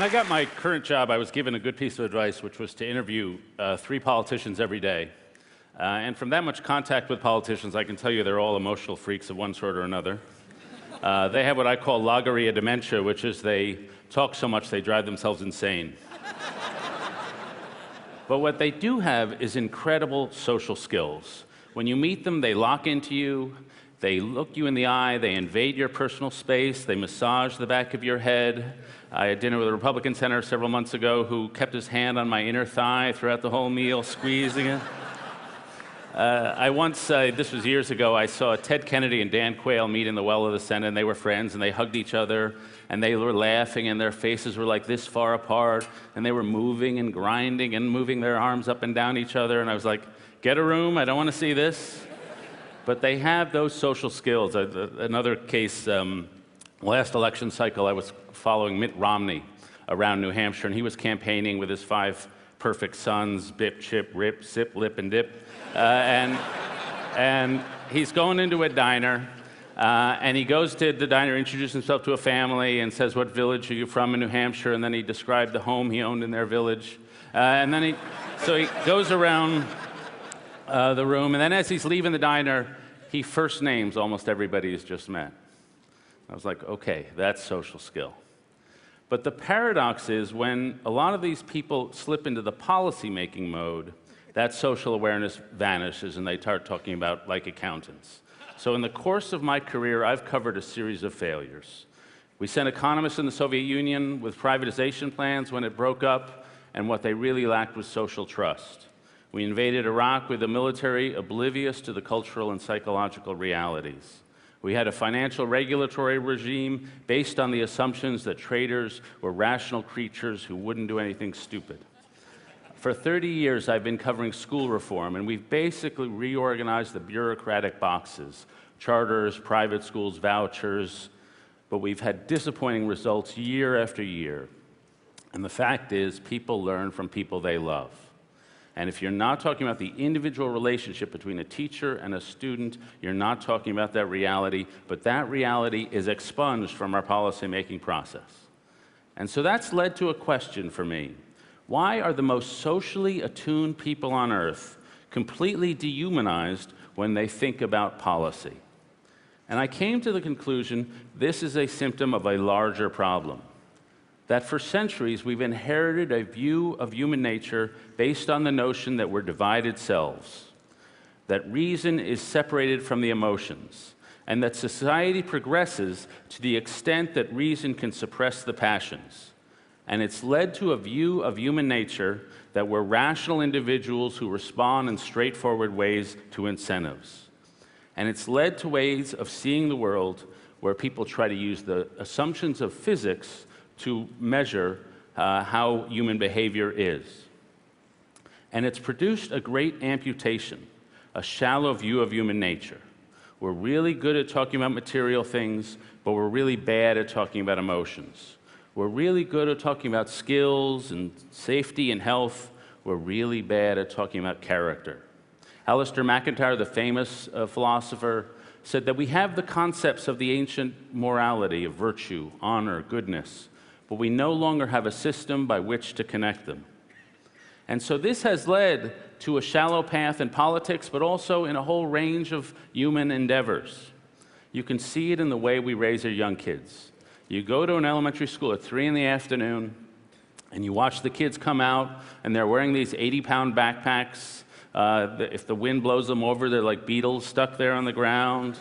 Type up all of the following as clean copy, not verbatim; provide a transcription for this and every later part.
I got my current job, I was given a good piece of advice, which was to interview 3 politicians every day. And from that much contact with politicians, I can tell you they're all emotional freaks of one sort or another. They have what I call logorrhea dementia, which is they talk so much they drive themselves insane. But what they do have is incredible social skills. When you meet them, they lock into you, they look you in the eye, they invade your personal space, they massage the back of your head. I had dinner with a Republican senator several months ago who kept his hand on my inner thigh throughout the whole meal, squeezing it. I once, this was years ago, I saw Ted Kennedy and Dan Quayle meet in the well of the Senate, and they were friends, and they hugged each other, and they were laughing, and their faces were like this far apart, and they were moving and grinding and moving their arms up and down each other, and I was like, get a room, I don't want to see this. But they have those social skills. Another case, last election cycle, I was following Mitt Romney around New Hampshire, and he was campaigning with his 5 perfect sons, Bip, Chip, Rip, Sip, Lip, and Dip. And he's going into a diner, and he goes to the diner, introduces himself to a family, and says, what village are you from in New Hampshire? And then he described the home he owned in their village. And then he goes around the room, and then as he's leaving the diner, he first names almost everybody he's just met. I was like, okay, that's social skill. But the paradox is when a lot of these people slip into the policy-making mode, that social awareness vanishes and they start talking about like accountants. So in the course of my career, I've covered a series of failures. We sent economists in the Soviet Union with privatization plans when it broke up, and what they really lacked was social trust. We invaded Iraq with a military oblivious to the cultural and psychological realities. We had a financial regulatory regime based on the assumptions that traders were rational creatures who wouldn't do anything stupid. For 30 years, I've been covering school reform, and we've basically reorganized the bureaucratic boxes, charters, private schools, vouchers, but we've had disappointing results year after year. And the fact is, people learn from people they love. And if you're not talking about the individual relationship between a teacher and a student, you're not talking about that reality, but that reality is expunged from our policymaking process. And so that's led to a question for me. Why are the most socially attuned people on earth completely dehumanized when they think about policy? And I came to the conclusion this is a symptom of a larger problem. That for centuries we've inherited a view of human nature based on the notion that we're divided selves, that reason is separated from the emotions, and that society progresses to the extent that reason can suppress the passions. And it's led to a view of human nature that we're rational individuals who respond in straightforward ways to incentives. And it's led to ways of seeing the world where people try to use the assumptions of physics to measure how human behavior is. And it's produced a great amputation, a shallow view of human nature. We're really good at talking about material things, but we're really bad at talking about emotions. We're really good at talking about skills and safety and health. We're really bad at talking about character. Alistair MacIntyre, the famous philosopher, said that we have the concepts of the ancient morality of virtue, honor, goodness, but we no longer have a system by which to connect them. And so this has led to a shallow path in politics, but also in a whole range of human endeavors. You can see it in the way we raise our young kids. You go to an elementary school at 3 in the afternoon, and you watch the kids come out, and they're wearing these 80-pound backpacks. If the wind blows them over, they're like beetles stuck there on the ground.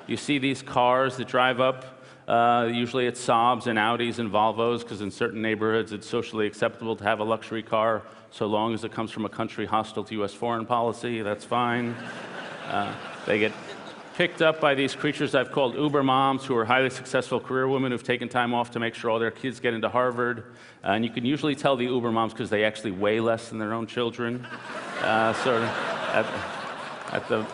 You see these cars that drive up. Usually it's Saabs and Audis and Volvos, because in certain neighborhoods it's socially acceptable to have a luxury car, so long as it comes from a country hostile to U.S. foreign policy, that's fine. They get picked up by these creatures I've called Uber moms, who are highly successful career women who've taken time off to make sure all their kids get into Harvard. And you can usually tell the Uber moms because they actually weigh less than their own children. Sort of at the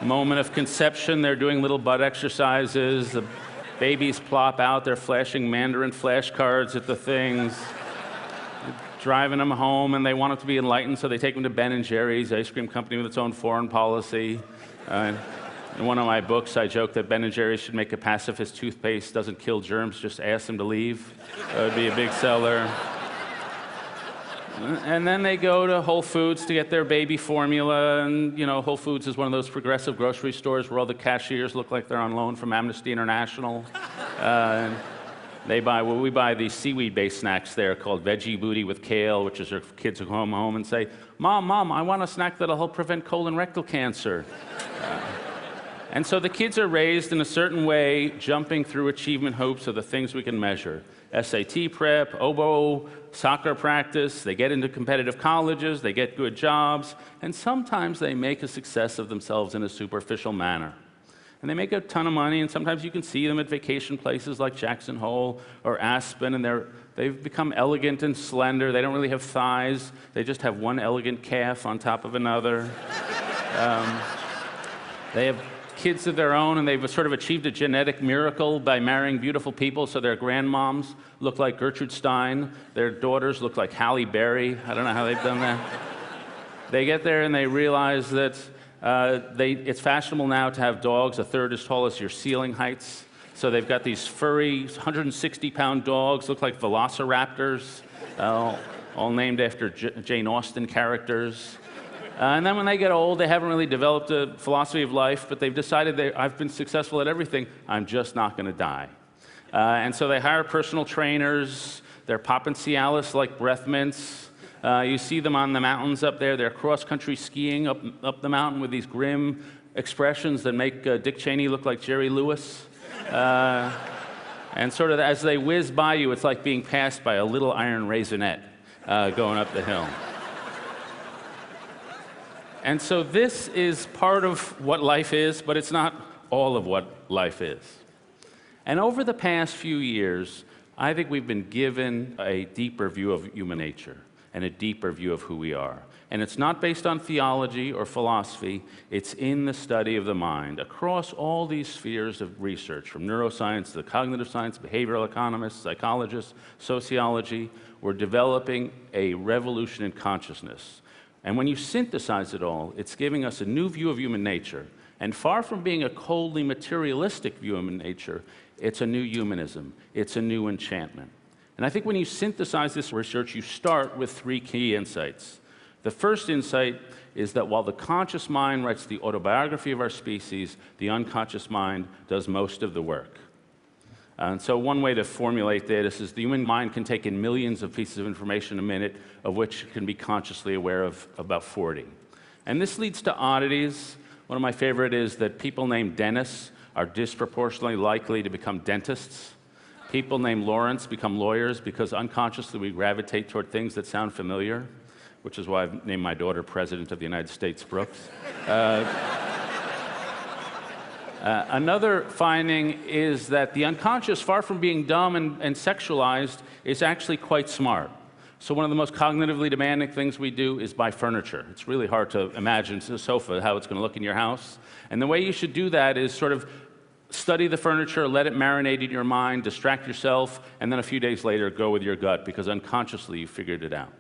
moment of conception, they're doing little butt exercises. The babies plop out, they're flashing Mandarin flashcards at the things, driving them home, and they want them to be enlightened, so they take them to Ben & Jerry's, ice cream company with its own foreign policy. In one of my books, I joke that Ben & Jerry's should make a pacifist toothpaste, doesn't kill germs, just ask them to leave. That would be a big seller. And then they go to Whole Foods to get their baby formula, and Whole Foods is one of those progressive grocery stores where all the cashiers look like they're on loan from Amnesty International. And we buy these seaweed-based snacks there called Veggie Booty with kale, which is our kids who come home and say, Mom, I want a snack that'll help prevent colon rectal cancer. And so the kids are raised in a certain way, jumping through achievement hoops of the things we can measure. SAT prep, oboe, soccer practice, they get into competitive colleges, they get good jobs, and sometimes they make a success of themselves in a superficial manner. And they make a ton of money, and sometimes you can see them at vacation places like Jackson Hole or Aspen, and they've become elegant and slender. They don't really have thighs. They just have one elegant calf on top of another. They have kids of their own, and they've sort of achieved a genetic miracle by marrying beautiful people, so their grandmoms look like Gertrude Stein, their daughters look like Halle Berry. I don't know how they've done that. They get there and they realize that it's fashionable now to have dogs a third as tall as your ceiling heights, so they've got these furry 160-pound dogs, look like velociraptors, all named after Jane Austen characters. And then when they get old, they haven't really developed a philosophy of life, but they've decided I've been successful at everything, I'm just not going to die. And so they hire personal trainers, they're popping Cialis like breath mints. You see them on the mountains up there, they're cross-country skiing up the mountain with these grim expressions that make Dick Cheney look like Jerry Lewis. And sort of as they whiz by you, it's like being passed by a little iron raisinette going up the hill. And so this is part of what life is, but it's not all of what life is. And over the past few years, I think we've been given a deeper view of human nature and a deeper view of who we are. And it's not based on theology or philosophy, it's in the study of the mind across all these spheres of research, from neuroscience to cognitive science, behavioral economists, psychologists, sociology. We're developing a revolution in consciousness. And when you synthesize it all, it's giving us a new view of human nature. And far from being a coldly materialistic view of human nature, it's a new humanism. It's a new enchantment. And I think when you synthesize this research, you start with three key insights. The first insight is that while the conscious mind writes the autobiography of our species, the unconscious mind does most of the work. And so one way to formulate this is the human mind can take in millions of pieces of information a minute, of which it can be consciously aware of about 40. And this leads to oddities. One of my favorite is that people named Dennis are disproportionately likely to become dentists. People named Lawrence become lawyers because unconsciously we gravitate toward things that sound familiar, which is why I've named my daughter President of the United States, Brooks. Another finding is that the unconscious, far from being dumb and sexualized, is actually quite smart. So one of the most cognitively demanding things we do is buy furniture. It's really hard to imagine a sofa, how it's going to look in your house. And the way you should do that is sort of study the furniture, let it marinate in your mind, distract yourself, and then a few days later go with your gut, because unconsciously you figured it out.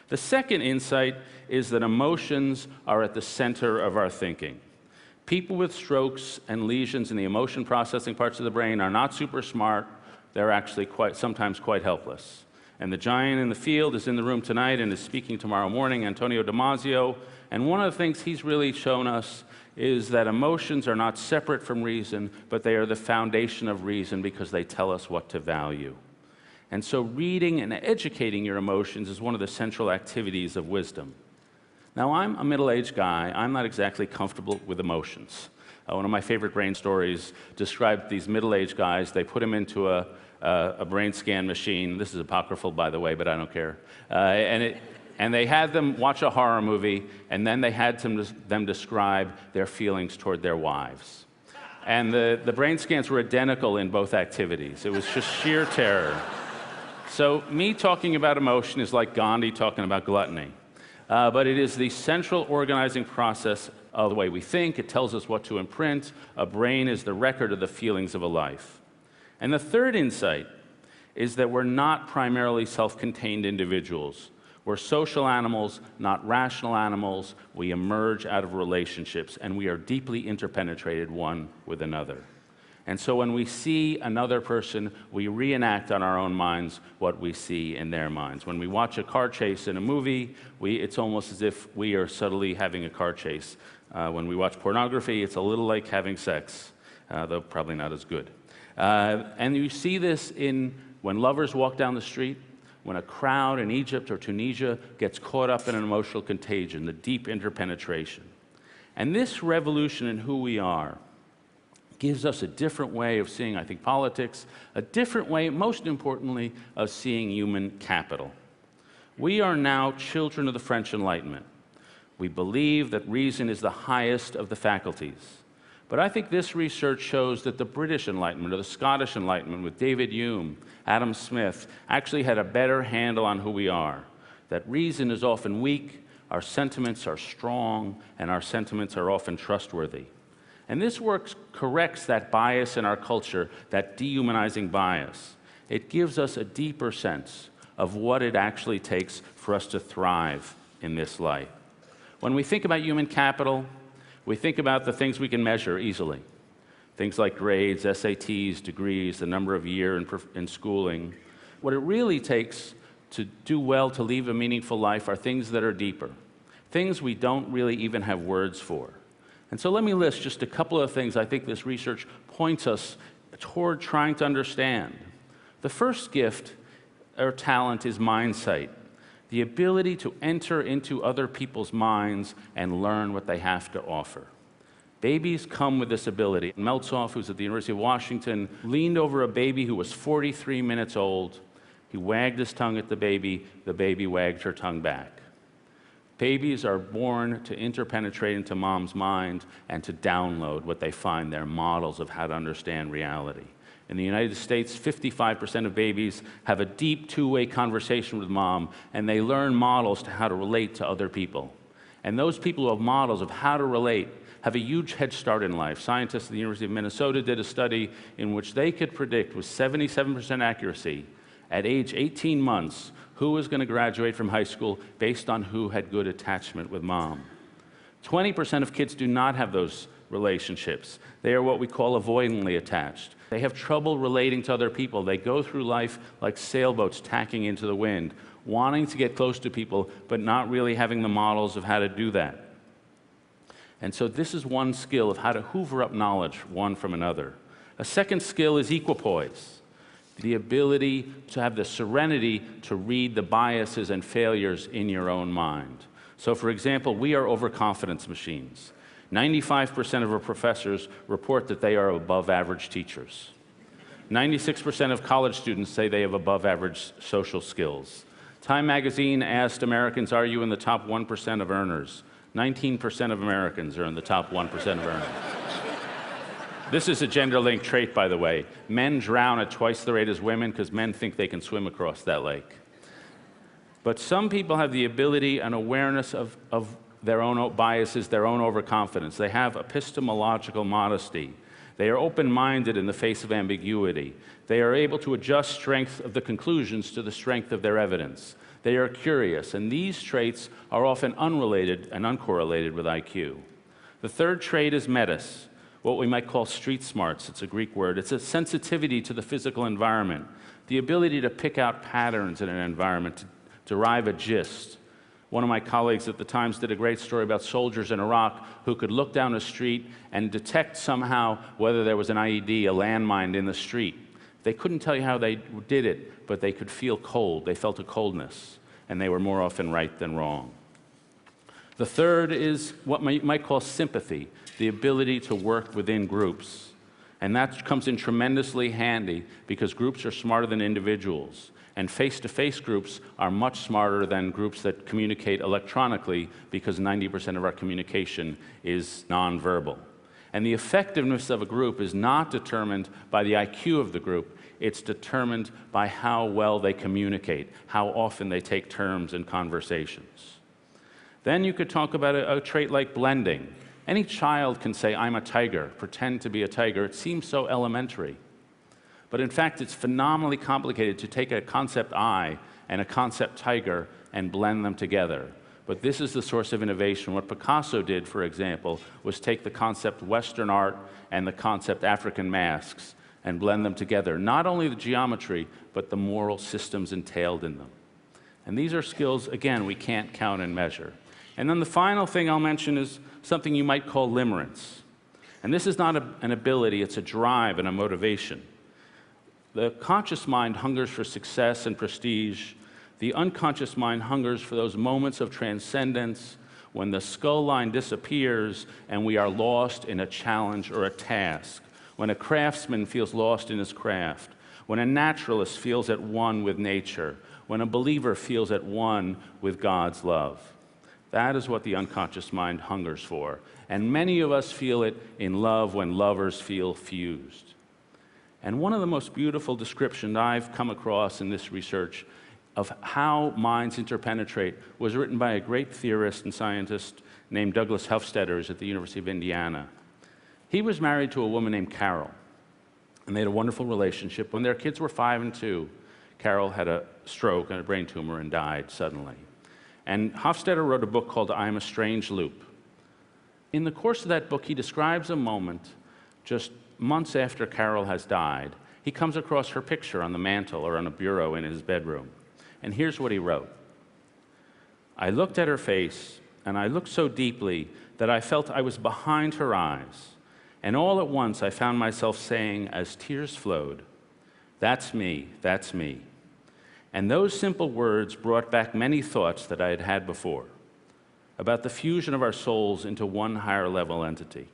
The second insight is that emotions are at the center of our thinking. People with strokes and lesions in the emotion processing parts of the brain are not super smart. They're actually sometimes quite helpless. And the giant in the field is in the room tonight and is speaking tomorrow morning, Antonio Damasio. And one of the things he's really shown us is that emotions are not separate from reason, but they are the foundation of reason because they tell us what to value. And so reading and educating your emotions is one of the central activities of wisdom. Now, I'm a middle-aged guy. I'm not exactly comfortable with emotions. One of my favorite brain stories described these middle-aged guys. They put them into a brain scan machine. This is apocryphal, by the way, but I don't care. And they had them watch a horror movie, and then they had them describe their feelings toward their wives. And the brain scans were identical in both activities. It was just sheer terror. So me talking about emotion is like Gandhi talking about gluttony. But it is the central organizing process of the way we think. It tells us what to imprint. A brain is the record of the feelings of a life. And the third insight is that we're not primarily self-contained individuals. We're social animals, not rational animals. We emerge out of relationships, and we are deeply interpenetrated one with another. And so when we see another person, we reenact on our own minds what we see in their minds. When we watch a car chase in a movie, it's almost as if we are subtly having a car chase. When we watch pornography, it's a little like having sex, though probably not as good. And you see this when lovers walk down the street, when a crowd in Egypt or Tunisia gets caught up in an emotional contagion, the deep interpenetration. And this revolution in who we are gives us a different way of seeing, I think, politics, a different way, most importantly, of seeing human capital. We are now children of the French Enlightenment. We believe that reason is the highest of the faculties. But I think this research shows that the British Enlightenment or the Scottish Enlightenment with David Hume, Adam Smith, actually had a better handle on who we are. That reason is often weak, our sentiments are strong, and our sentiments are often trustworthy. And this work corrects that bias in our culture, that dehumanizing bias. It gives us a deeper sense of what it actually takes for us to thrive in this life. When we think about human capital, we think about the things we can measure easily. Things like grades, SATs, degrees, the number of years in schooling. What it really takes to do well, to lead a meaningful life, are things that are deeper. Things we don't really even have words for. And so let me list just a couple of things I think this research points us toward trying to understand. The first gift or talent is mindsight, the ability to enter into other people's minds and learn what they have to offer. Babies come with this ability. Meltzoff, who's at the University of Washington, leaned over a baby who was 43 minutes old. He wagged his tongue at the baby wagged her tongue back. Babies are born to interpenetrate into mom's mind and to download what they find, their models of how to understand reality. In the United States, 55% of babies have a deep two-way conversation with mom, and they learn models to how to relate to other people. And those people who have models of how to relate have a huge head start in life. Scientists at the University of Minnesota did a study in which they could predict with 77% accuracy at age 18 months who was going to graduate from high school based on who had good attachment with mom. 20% of kids do not have those relationships. They are what we call avoidantly attached. They have trouble relating to other people. They go through life like sailboats tacking into the wind, wanting to get close to people, but not really having the models of how to do that. And so this is one skill of how to hoover up knowledge one from another. A second skill is equipoise, the ability to have the serenity to read the biases and failures in your own mind. So for example, we are overconfidence machines. 95% of our professors report that they are above average teachers. 96% of college students say they have above average social skills. Time magazine asked Americans, are you in the top 1% of earners? 19% of Americans are in the top 1% of earners. This is a gender-linked trait, by the way. Men drown at twice the rate as women because men think they can swim across that lake. But some people have the ability and awareness of their own biases, their own overconfidence. They have epistemological modesty. They are open-minded in the face of ambiguity. They are able to adjust strength of the conclusions to the strength of their evidence. They are curious, and these traits are often unrelated and uncorrelated with IQ. The third trait is metis, what we might call street smarts. It's a Greek word. It's a sensitivity to the physical environment, the ability to pick out patterns in an environment, to derive a gist. One of my colleagues at the Times did a great story about soldiers in Iraq who could look down a street and detect somehow whether there was an IED, a landmine in the street. They couldn't tell you how they did it, but they could feel cold. They felt a coldness, and they were more often right than wrong. The third is what you might call sympathy, the ability to work within groups. And that comes in tremendously handy because groups are smarter than individuals. And face-to-face groups are much smarter than groups that communicate electronically because 90% of our communication is nonverbal. And the effectiveness of a group is not determined by the IQ of the group. It's determined by how well they communicate, how often they take turns in conversations. Then you could talk about a trait like blending. Any child can say, I'm a tiger, pretend to be a tiger. It seems so elementary. But in fact, it's phenomenally complicated to take a concept I and a concept tiger and blend them together. But this is the source of innovation. What Picasso did, for example, was take the concept Western art and the concept African masks and blend them together. Not only the geometry, but the moral systems entailed in them. And these are skills, again, we can't count and measure. And then the final thing I'll mention is something you might call limerence. And this is not an ability, it's a drive and a motivation. The conscious mind hungers for success and prestige. The unconscious mind hungers for those moments of transcendence when the skull line disappears and we are lost in a challenge or a task, when a craftsman feels lost in his craft, when a naturalist feels at one with nature, when a believer feels at one with God's love. That is what the unconscious mind hungers for. And many of us feel it in love when lovers feel fused. And one of the most beautiful descriptions I've come across in this research of how minds interpenetrate was written by a great theorist and scientist named Douglas Hofstadter, who's at the University of Indiana. He was married to a woman named Carol, and they had a wonderful relationship. When their kids were 5 and 2, Carol had a stroke and a brain tumor and died suddenly. And Hofstadter wrote a book called I Am a Strange Loop. In the course of that book, he describes a moment just months after Carol has died. He comes across her picture on the mantle or on a bureau in his bedroom. And here's what he wrote. I looked at her face, and I looked so deeply that I felt I was behind her eyes. And all at once, I found myself saying, as tears flowed, "That's me, that's me." And those simple words brought back many thoughts that I had had before, about the fusion of our souls into one higher level entity,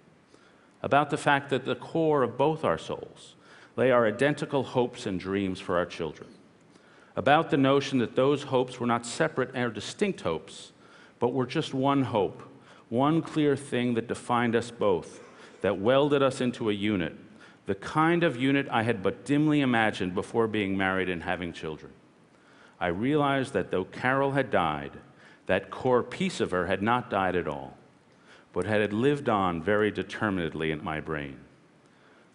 about the fact that the core of both our souls lay our identical hopes and dreams for our children, about the notion that those hopes were not separate or distinct hopes, but were just one hope, one clear thing that defined us both, that welded us into a unit, the kind of unit I had but dimly imagined before being married and having children. I realized that though Carol had died, that core piece of her had not died at all, but had lived on very determinedly in my brain.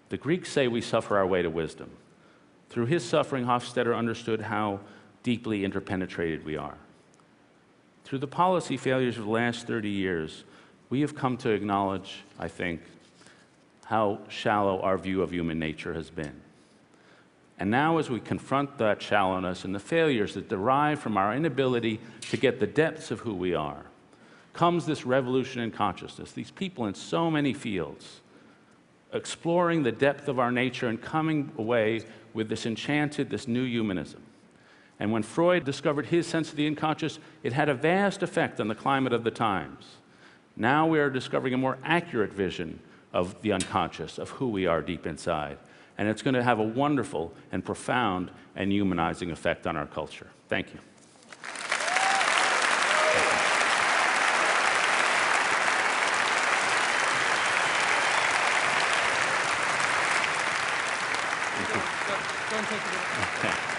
The Greeks say we suffer our way to wisdom. Through his suffering, Hofstadter understood how deeply interpenetrated we are. Through the policy failures of the last 30 years, we have come to acknowledge, I think, how shallow our view of human nature has been. And now as we confront that shallowness and the failures that derive from our inability to get the depths of who we are, comes this revolution in consciousness, these people in so many fields, exploring the depth of our nature and coming away with this enchanted, this new humanism. And when Freud discovered his sense of the unconscious, it had a vast effect on the climate of the times. Now we are discovering a more accurate vision of the unconscious, of who we are deep inside. And it's going to have a wonderful and profound and humanizing effect on our culture. Thank you. Go and take it. Okay.